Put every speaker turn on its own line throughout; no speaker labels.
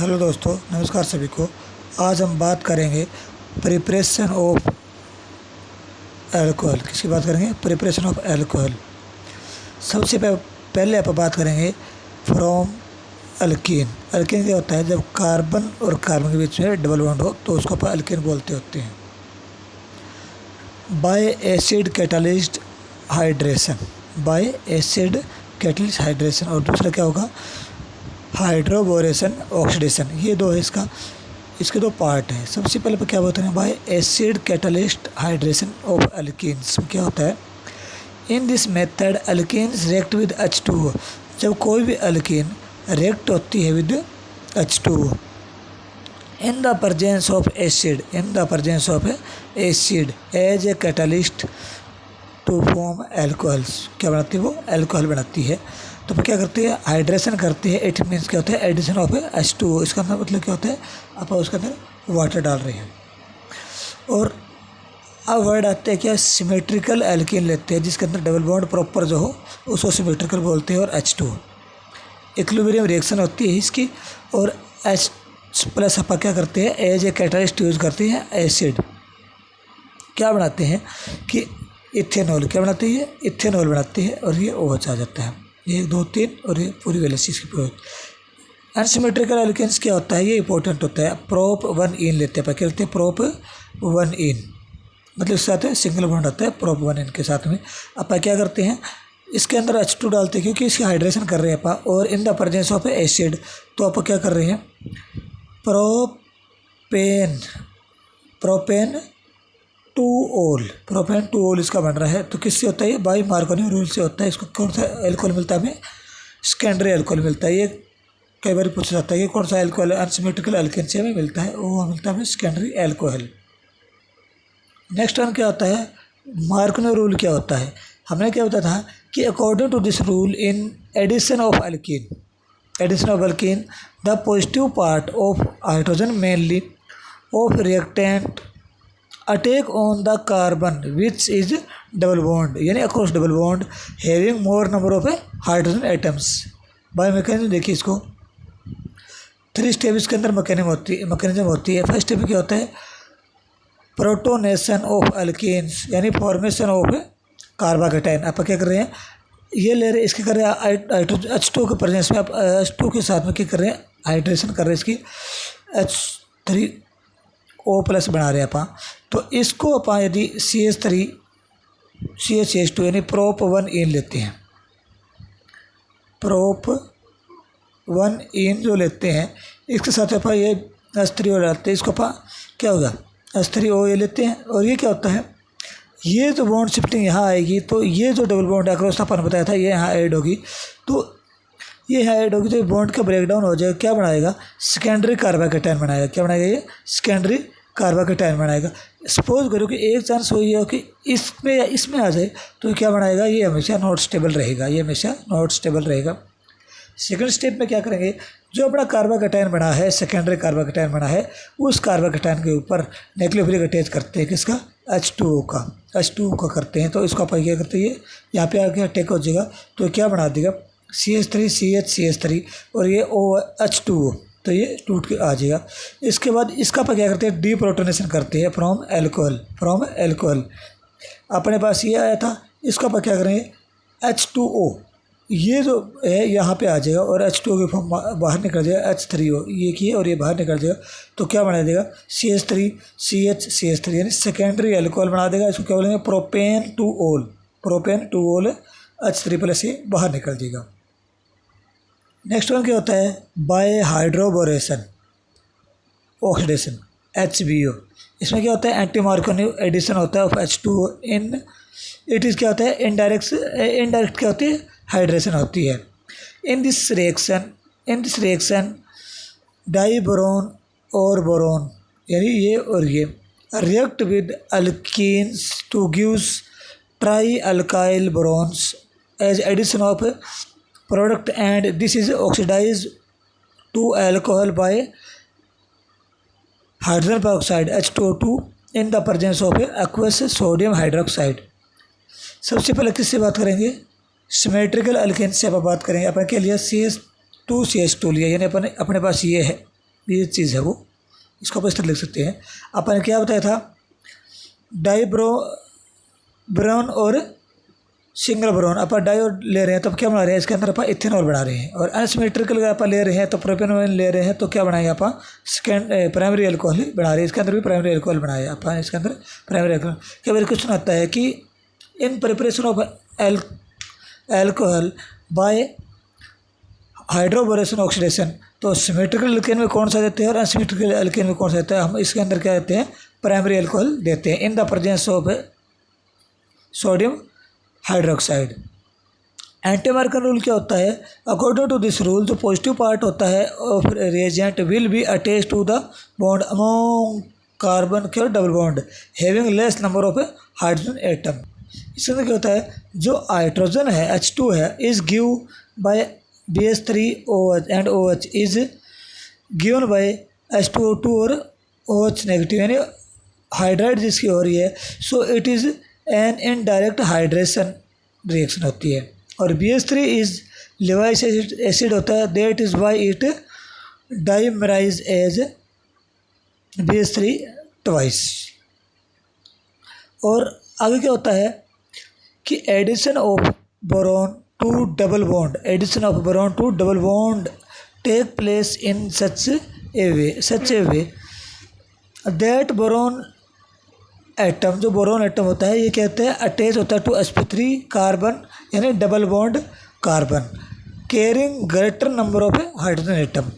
Hello दोस्तों, नमस्कार सभी को। आज हम बात करेंगे प्रिपरेशन ऑफ अल्कोहल। किसकी बात करेंगे? Preparation of alcohol. सबसे पहले आप बात करेंगे फ्रॉम अल्कीन। अल्कीन क्या होता है? जब कार्बन और कार्बन के बीच में डबल बॉन्ड हो तो उसको अपन अल्कीन बोलते होते हैं। By acid catalyst hydration, bye acid catalyst hydration. और दूसरा क्या होगा? Hydroboration oxidation. ये दो है इसके दो पार्ट है। सबसे पहले क्या बोलते हैं? By acid catalyst hydration of alkenes. क्या होता है? In this method alkenes react with H2O। जब कोई भी अल्कीन रिएक्ट होती है with H2O in the presence of acid, in the presence of acid as a catalyst to form alcohols. क्या बनाती है वो? एल्कोहल बनाती है। तो फिर क्या करती है? हाइड्रेशन करती है। इट मीन्स क्या होता है? Addition of H2O। इसका मतलब क्या होता है? आप उसके अंदर वाटर डाल रहे हैं। और अब वर्ड आते हैं क्या? सिमेट्रिकल एल्कीन लेते हैं, जिसके अंदर डबल बॉन्ड प्रॉपर जो हो उसको सिमेट्रिकल बोलते हैं। और H2O इक्विलिब्रियम रिएक्शन होती है इसकी। और H प्लस अपन क्या करते हैं? एज ए कैटालिस्ट यूज करते हैं एसिड। क्या बनाते हैं कि इथेनॉल। क्या बनाती है? इथेनॉल बनाती है। और ये OH आ जाता है। 1 2 3 और ये पूरी वैलेंस इसकी पूरी। अनसिमेट्रिकल एल्केन्स क्या होता है? ये इंपॉर्टेंट होता है। प्रोप 1 इन लेते हैं। क्या लेते हैं? प्रोप 1 इन, मतलब इसके साथ सिंगल बॉन्ड आता है प्रोप 1 इन के साथ में। अपन क्या करते हैं? इसके अंदर H2 डालते हैं क्योंकि इसकी हाइड्रेशन कर रहे हैं अपन। और in the presence of acid तो अपन क्या कर रहे हैं? प्रोपेन टू ओल इसका बन रहा है। तो किससे होता है? ये बाई मार्कोनी रूल से होता है। इसको कौन सा एल्कोहल मिलता है? हमें सेकेंडरी एल्कोहल मिलता है। ये कई बार पूछा जाता है कि कौन सा एल्कोहल अनसिमेट्रिकल एल्केन से हमें मिलता है? वो मिलता है हमें सेकेंडरी एल्कोहल। नेक्स्ट वन क्या होता है? मार्कोनी रूल क्या होता है? हमने क्या बताया था कि according to this rule in addition of alkene the positive part of hydrogen mainly of reactant attack on the carbon which is double bond, यानी across double bond having more number of hydrogen atoms. By mechanism देखिए इसको। 3 step इसके अंदर mechanism होती है। First step क्या होता है? प्रोटोनेशन ऑफ अल्कीन्स, यानी फॉर्मेशन ऑफ कार्बोकेटाइन। आप क्या कर रहे हैं? ये ले रहे इसके कर रहे हैं H2 के प्रेजेंस में। आप H2 के साथ में क्या कर रहे हैं? हाइड्रेशन कर रहे हैं इसकी। H3O+ बना रहे हैं अपन। तो इसको अपन यदि CH2 यानी प्रोप 1 इन लेते हैं, प्रोप 1 इन जो लेते हैं, इसके साथ अपन ये H3O डालते हैं। इसको अपन क्या होगा? H3O ये लेते हैं। और ये क्या होता है? ये जो बॉन्ड शिफ्टिंग यहाँ आएगी तो ये जो डबल बॉन्ड अक्रॉस अपन बताया था ये यहाँ ऐड होगी। तो ये यहाँ ऐड होगी तो बॉन्ड का ब्रेकडाउन हो जाएगा। क्या बनाएगा? सेकेंडरी कार्बोकेटाइन बनाएगा। क्या बनाएगा? ये सेकेंडरी कार्बोकेटाइन बनाएगा। सपोज करो कि एक चांस हो ये कि इसमें या इसमें आ जाए तो क्या बनाएगा? ये हमेशा नॉट स्टेबल रहेगा। सेकंड स्टेप में क्या करेंगे? जो अपना कार्बोकेटाइन बना है, सेकेंडरी कार्बोकेटाइन बना है, उस कार्बोकेटाइन के ऊपर न्यूक्लियोफिलिक अटैच करते हैं। किसका? H2O का करते हैं। तो इसको अपन क्या करते हैं? यहाँ पे आके अटैक हो जाएगा तो क्या बना देगा? CH3 और ये H2O, तो ये टूट के आ जाएगा। इसके बाद इसका अपन क्या करते हैं? डीप्रोटोनेशन करते हैं फ्रॉम एल्कोहल। अपने पास ये आया था, इसका अपन क्या करेंगे? H2O ये जो है यहाँ पे आ जाएगा और H2O के फॉर्म बाहर निकल जाएगा। H3O ये किए और ये बाहर निकल जाएगा। तो क्या बना देगा? CH3 यानी सेकेंडरी एल्कोहल बना देगा। इसको क्या बोलेंगे? प्रोपेन टू ओल H3+ ये बाहर निकल जाएगा। नेक्स्ट वन क्या होता है? By hydroboration oxidation HBO। इसमें क्या होता है? एंटी मार्कोनी एडिशन होता है of H2O in it is क्या होता है? इनडायरेक्ट क्या होती है? हाइड्रेशन होती है। इन दिस रिएक्शन डाइबोरोन और बोरोन, यानी ये और ये react with alkenes to gives tri alkyl borons as addition of product and this is oxidise to alcohol by hydrogen peroxide H2O2 in the presence of aqueous sodium hydroxide. सबसे पहले किससे बात करेंगे? सिमेट्रिकल अल्केन से अपन बात करेंगे। अपन क्या लिया? CH2 लिया, यानी अपने पास ये है ये चीज़ है वो, इसको आप इस तरह लिख सकते हैं। अपन क्या बताया था, डाइब्रोब्रोन और सिंगल ब्रोन अपन डाई और ले रहे हैं तो क्या बना रहे हैं, इसके अंदर अपन इथेनॉल बना रहे हैं। और अनसिमेट्रिकल अपन ले रहे हैं तो प्रोपेनॉल ले रहे हैं तो क्या बनाएंगे अपन, सेकेंड प्राइमरी अल्कोहल बना रहे हैं। इसके अंदर भी प्राइमरी अल्कोहल बनाया अपन, इसके अंदर प्राइमरी अल्कोहल। क्या बार क्वेश्चन आता है कि in preparation of alcohol by hydroboration oxidation, तो सिमेट्रिकल अल्केन में कौन सा देते हैं और अनसिमेट्रिकल अल्केन में कौन सा देता है, हम इसके अंदर क्या देते हैं, प्राइमरी अल्कोहल देते हैं in the presence of sodium hydroxide. Anti Markovnikov rule क्या होता है, अकॉर्डिंग टू दिस रूल जो पॉजिटिव पार्ट होता है of reagent will be attach to the bond among carbon के double bond having less number of hydrogen atom. इसके अंदर क्या होता है, जो हाइड्रोजन है H2 है is give by BH3OH and OH is given by H2O2 और OH नेगेटिव, यानी हाइड्राइड जिसकी हो रही है, so it is an indirect hydration reaction होती है। और BH3 इज लिवाइस एसिड होता है, that is why it dimerise as BH3 twice. और आगे क्या होता है कि addition of boron to double bond, addition of boron to double bond take place in such a way that boron atom, जो boron atom होता है ये कहते हैं अटैच होता है टू sp3 कार्बन, यानी double bond carbon carrying greater number of hydrogen atom.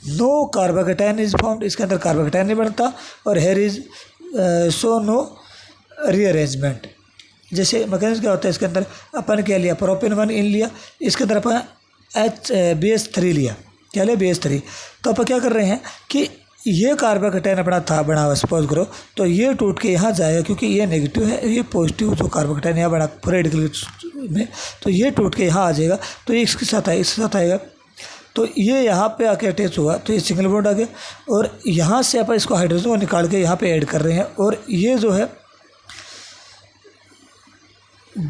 No carbocation is formed, इसके अंदर कार्बोकेटाइन नहीं बनता। और here is so no rearrangement. जैसे मैकेनिज्म क्या होता है, इसके अंदर अपन क्या लिया, प्रोपेन 1 इन लिया, इसके अंदर अपन BH3 लिया, क्या लिया BH3। तो अपन क्या कर रहे हैं कि ये कार्बोकेटाइन अपना था बना हुआ सपोज करो, तो ये टूट के यहाँ जाएगा क्योंकि ये नेगेटिव है, ये पॉजिटिव जो कार्बोकेटाइन यहाँ बना रेडिकल में, तो ये टूट के यहाँ आ जाएगा, तो ये इसके साथ इसके साथ आएगा, तो ये यहाँ पे आके अटैच हुआ, तो ये सिंगल बॉन्ड आ गया। और यहाँ से अपन इसको हाइड्रोजन को निकाल के यहाँ पे ऐड कर रहे हैं, और ये जो है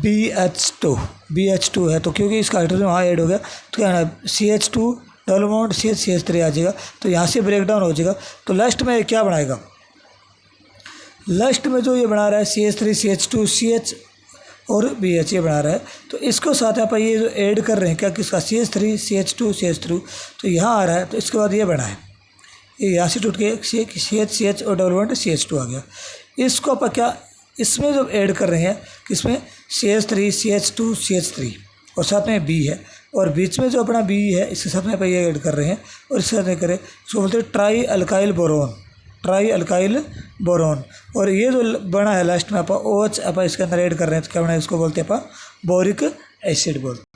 BH2 है, तो क्योंकि इसका हाइड्रोजन वहाँ ऐड हो गया तो क्या है CH2 डबल बॉन्ड CH3 आ जाएगा, तो यहाँ से ब्रेक डाउन हो जाएगा। तो लास्ट में क्या बनाएगा, लास्ट में जो ये बना रहा है CH3 CH2 CH और BH ये बना रहा है, तो इसको साथ आप ये जो ऐड कर रहे हैं क्या किसका CH3 CH2 CH3, तो यहाँ आ रहा है, तो इसके बाद ये बना है, ये यहाँ से टूट के CH और डबल बॉन्ड CH2 आ गया। इसको आप क्या इसमें जो ऐड कर रहे हैं किसमें CH3 CH2 CH3 और साथ में B है, और बीच में जो अपना B है इसके साथ में ये ऐड कर रहे हैं, और इसके साथ में करें इसको बोलते हैं ट्राई अल्काइल बोरोन। और ये जो बना है लास्ट में आप OH आप इसके अंदर ऐड कर रहे हैं, तो क्या बना है, इसको बोलते हैं आप बोरिक एसिड बोलते हैं।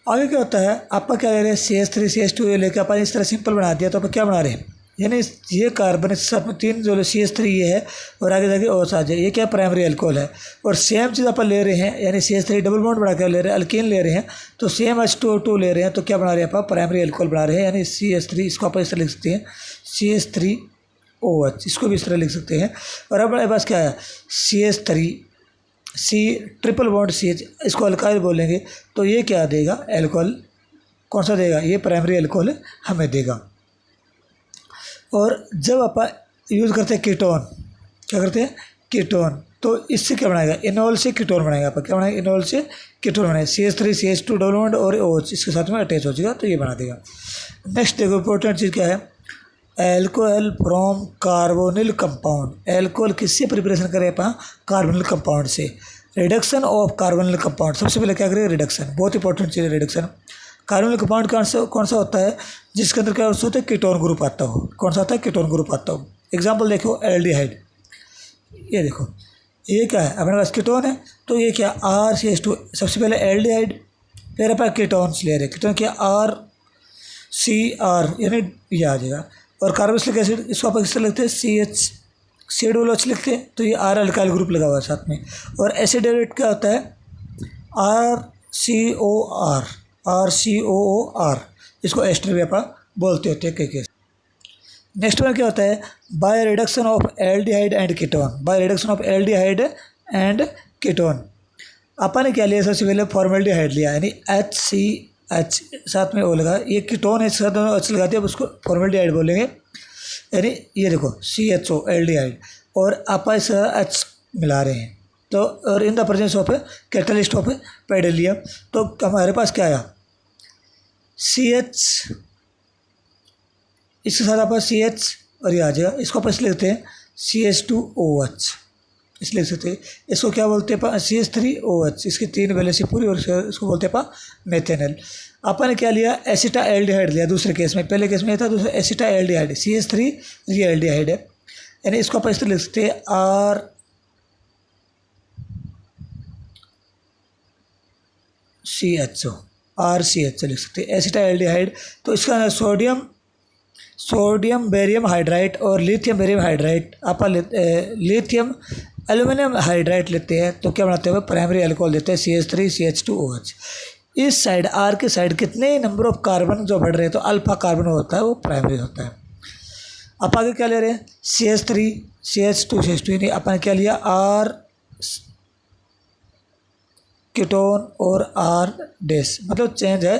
आगे क्या होता है, आपका क्या ले रहे हैं CH3 CH2 ये लेकर अपन इस तरह सिंपल बना दिया, तो आप क्या बना रहे हैं, यानी ये कार्बन इसके साथ में 3 जो CH3 ये है और आगे जाके OH आ जाए, ये क्या प्राइमरी अल्कोहल है। और सेम चीज़ अपन ले रहे हैं, यानी CH3 डबल बॉन्ड बना के ले रहे हैं, अल्कीन ले रहे हैं, तो सेम H2O2 ले रहे हैं, तो क्या बना रहे हैं आप प्राइमरी अल्कोहल बना रहे हैं, यानी CH3 इसको आप इस तरह लिख सकते हैं CH3OH, इसको भी इस तरह लिख सकते हैं। और अब हमारे पास क्या है CH3 C triple bond CH, इसको अल्काइल बोलेंगे, तो ये क्या देगा अल्कोहल, कौन सा देगा, ये प्राइमरी अल्कोहल हमें देगा। और जब आप यूज़ करते हैं कीटोन, क्या करते हैं कीटोन, तो इससे क्या बनाएगा, इनॉल से कीटोन बनाएगा, आप क्या बनाएगा इनॉल से कीटोन बनाएगा, CH3 CH2 डबल बॉन्ड और OH इसके साथ में अटैच हो जाएगा, तो ये बना देगा। नेक्स्ट देखो इंपॉर्टेंट चीज़ क्या है, alcohol from carbonyl compound. Alcohol किससे प्रिपरेशन करें अपन, कार्बोनिल कंपाउंड से। रिडक्शन ऑफ कार्बोनिल कंपाउंड, सबसे पहले क्या करें रिडक्शन, बहुत इंपॉर्टेंट चीज़ है रिडक्शन। कार्बोनिल कंपाउंड कौन सा होता है, जिसके अंदर क्या होता है कीटोन ग्रुप आता हो, कौन सा आता है कीटोन ग्रुप आता हो। एग्जांपल देखो एल्डिहाइड, ये देखो ये क्या है अपने पास कीटोन है, तो ये क्या RCH2, सबसे पहले एल्डिहाइड, फिर अपन कीटोन्स ले रहे हैं, कीटोन क्या RCR यानी ये आ जाएगा। और कार्बोक्सिलिक एसिड इसको आप किससे लिखते हैं CH CH लिखते हैं, तो ये R अल्काइल ग्रुप लगा हुआ है साथ में। और एसिड क्या होता है RCOR, इसको एस्टर भी आप बोलते होते हैं कई केस। नेक्स्ट में क्या होता है, by reduction of aldehyde and ketone, by reduction of aldehyde and ketone अपन ने क्या लिया, सबसे पहले फॉर्मेल्डिहाइड लिया, यानी एच साथ में ओ लगा, ये कीटोन है, साथ दोनों एच लगा दिया, अब उसको फॉर्मेल्डिहाइड बोलेंगे। यानी ये देखो CHO एल्डिहाइड और आप इस एच मिला रहे हैं तो, और in the presence of catalyst of palladium, तो हमारे पास क्या आया CH, इसके साथ आप CH और ये आ जाएगा, इसको अपन लिखते हैं CH2OH, इसलिए लिख सकते हैं। इसको क्या बोलते हैं CH3OH, इसकी 3 वैलेंसी पूरी, और इसको बोलते हैं मेथेनल। अपन ने क्या लिया एसिटा एल्डिहाइड लिया दूसरे केस में, पहले केस में था दूसरा एसिटा एल्डिहाइड, CH3 ये एल्डिहाइड है, यानी इसको अपन इस तरह लिख सकते हैं RCHO लिख सकते हैं, एसिटा एल्डिहाइड। तो इसका सोडियम बेरियम हाइड्राइड और लिथियम बेरियम हाइड्राइड, अपन लिथियम एल्यूमिनियम हाइड्राइड लेते हैं तो क्या बनाते हैं प्राइमरी अल्कोहल देते हैं CH3CH2OH। इस साइड R के साइड कितने नंबर ऑफ कार्बन जो बढ़ रहे हैं तो अल्फा कार्बन होता है वो प्राइमरी होता है। आप आगे क्या ले रहे हैं CH3CH2 यानी अपन क्या लिया R कीटोन और R डैश, मतलब चेंज है।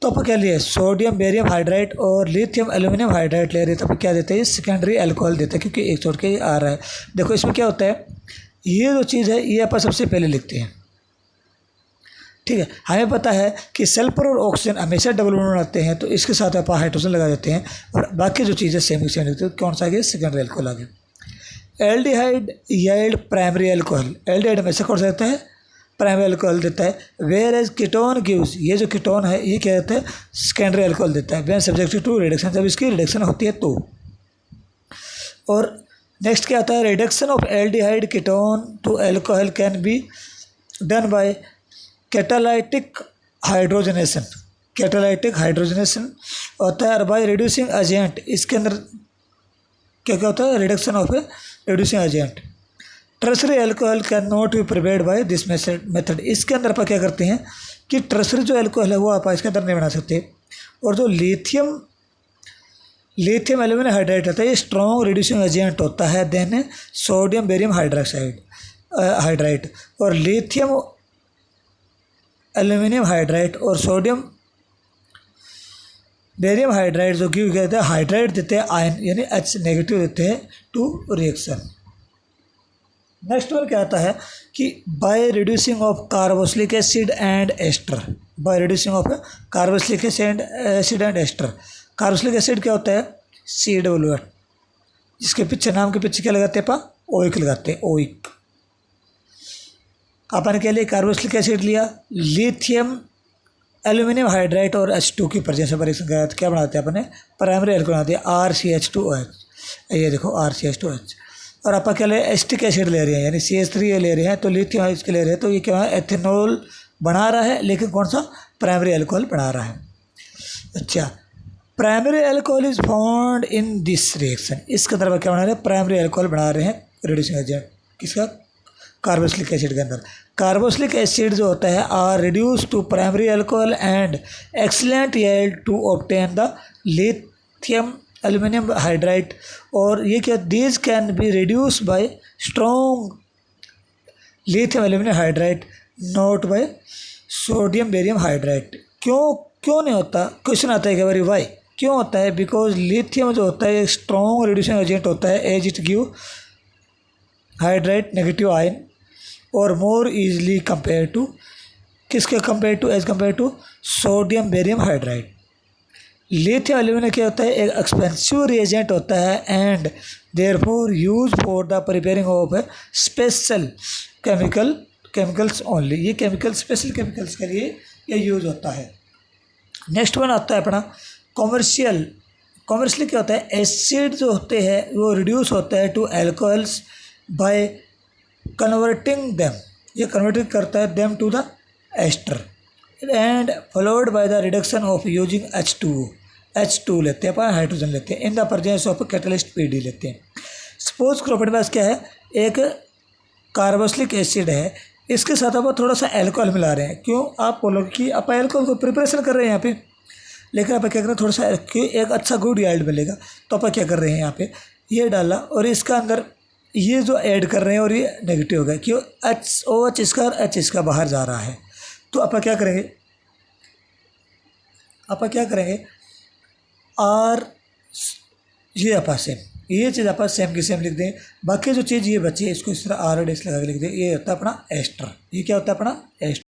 तो अपन क्या लिए सोडियम बेरियम हाइड्राइड और लिथियम एल्यूमिनियम हाइड्राइड ले रहे हैं, तो अपन क्या देते हैं सेकेंडरी अल्कोहल देते हैं, क्योंकि एक छोड़ के आ रहा है। देखो इसमें क्या होता है, ये जो चीज़ है ये अपन सबसे पहले लिखते हैं, ठीक है। हमें पता है कि सल्फर और ऑक्सीजन हमेशा डबल बॉन्ड बनाते हैं, तो इसके साथ अपन हाइड्रोजन लगा देते हैं और बाकी जो चीज़ें सेम लिखते हैं। कौन सा आगे सेकेंडरी अल्कोहल आगे। Aldehyde yield primary alcohol, aldehyde हमेशा कौन सा देता है प्राइमरी अल्कोहल देता है, वेयर एज कीटोन गिव्स, ये जो कीटोन है ये क्या देता है सेकेंडरी अल्कोहल देता है, व्हेन सब्जेक्टेड टू रिडक्शन, जब इसकी रिडक्शन होती है तो। और नेक्स्ट क्या आता है reduction of aldehyde ketone to alcohol can be done by catalytic hydrogenation, catalytic hydrogenation होता है, और बाय रिड्यूसिंग एजेंट, इसके अंदर क्या क्या होता है reduction of reducing agent. Tertiary alcohol can not be prepared by this method, इसके अंदर आप क्या करते हैं कि टर्सरी जो अल्कोहल है वो आप इसके अंदर नहीं बना सकते। और जो लिथियम एल्यूमिनियम हाइड्राइड होता है ये स्ट्रॉन्ग रिड्यूसिंग एजेंट होता है देन सोडियम बेरियम हाइड्राइड और लिथियम एल्यूमिनियम हाइड्राइड और सोडियम बेरियम हाइड्राइड जो गिव कहते हैं हाइड्राइड देते हैं आयन, यानी H नेगेटिव देते हैं टू रिएक्शन। नेक्स्ट वन क्या आता है कि by reducing of carboxylic acid and ester, by reducing of carboxylic acid and ester. Carboxylic acid क्या होता है COOH, जिसके पीछे नाम के पीछे क्या लगाते हैं ओइक लगाते हैं, ओइक। अपन के लिए कार्बोक्सिलिक एसिड लिया, लिथियम एल्यूमिनियम हाइड्राइड और H2 की प्रेजेंस पर रिएक्शन क्या बनाते हैं अपने प्राइमरी अल्कोहल बनाते हैं RCH2OH, ये देखो RCH2OH। और आप क्या ले एस्टिक एसिड ले रहे हैं यानी CH3 ले रहे हैं, तो लिथियम इसके ले रहे हैं, तो ये क्या है एथेनॉल बना रहा है, लेकिन कौन सा प्राइमरी अल्कोहल बना रहा है। अच्छा, primary alcohol is found in this reaction, इसके अंदर क्या बना रहे हैं प्राइमरी अल्कोहल बना रहे हैं रिड्यूसिंग एजेंट, किसका कार्बोक्सिलिक एसिड के अंदर। कार्बोक्सिलिक एसिड जो होता है are reduce to primary alcohol and excellent yield to obtain the lithium aluminium hydride, और ये क्या these can be reduce by strong lithium aluminium hydride not by sodium barium hydride. क्यों नहीं होता, क्वेश्चन आता है कि बारी वाई क्यों होता है, बिकॉज लिथियम जो होता है एक स्ट्रॉन्ग रिड्यूसिंग एजेंट होता है as it give hydride negative ion और मोर इजली कंपेयर टू किसके compare to as compare to sodium barium hydride. Lithium aluminium क्या होता है एक एक्सपेंसिव रिएजेंट होता है and therefore use for the preparing of special chemicals only, ये chemical special chemicals के लिए ये यूज होता है। नेक्स्ट वन आता है अपना कॉमर्शियली क्या होता है एसिड जो होते हैं वो रिड्यूस होता है to alcohols by converting them, ये कन्वर्टिंग करता है them to the ester and followed by the reduction of using H2 लेते हैं अपन हाइड्रोजन लेते हैं in the presence of catalyst PD लेते हैं। सपोज करो अपने पास क्या है एक कार्बोक्सिलिक एसिड है, इसके साथ आप थोड़ा सा अल्कोहल मिला रहे हैं, क्यों आप बोलोगे कि आप अल्कोहल को प्रिपरेशन कर रहे हैं यहाँ पे, लेकिन आप क्या कर रहे हैं थोड़ा सा एक अच्छा गुड यील्ड मिलेगा, तो आप क्या कर रहे हैं यहाँ पे ये डाला और इसका अंदर ये जो ऐड कर रहे हैं और ये नेगेटिव हो गया, क्यों OH इसका और H इसका बाहर जा रहा है, तो आप क्या करेंगे अपन क्या करेंगे, आर ये अपन सेम, ये चीज़ अपन सेम की सेम लिख दें। बाकी जो चीज़ ये बची है इसको इस तरह आर डैश लगा के लिख दें। ये होता है अपना एस्टर। ये क्या होता है अपना एस्टर।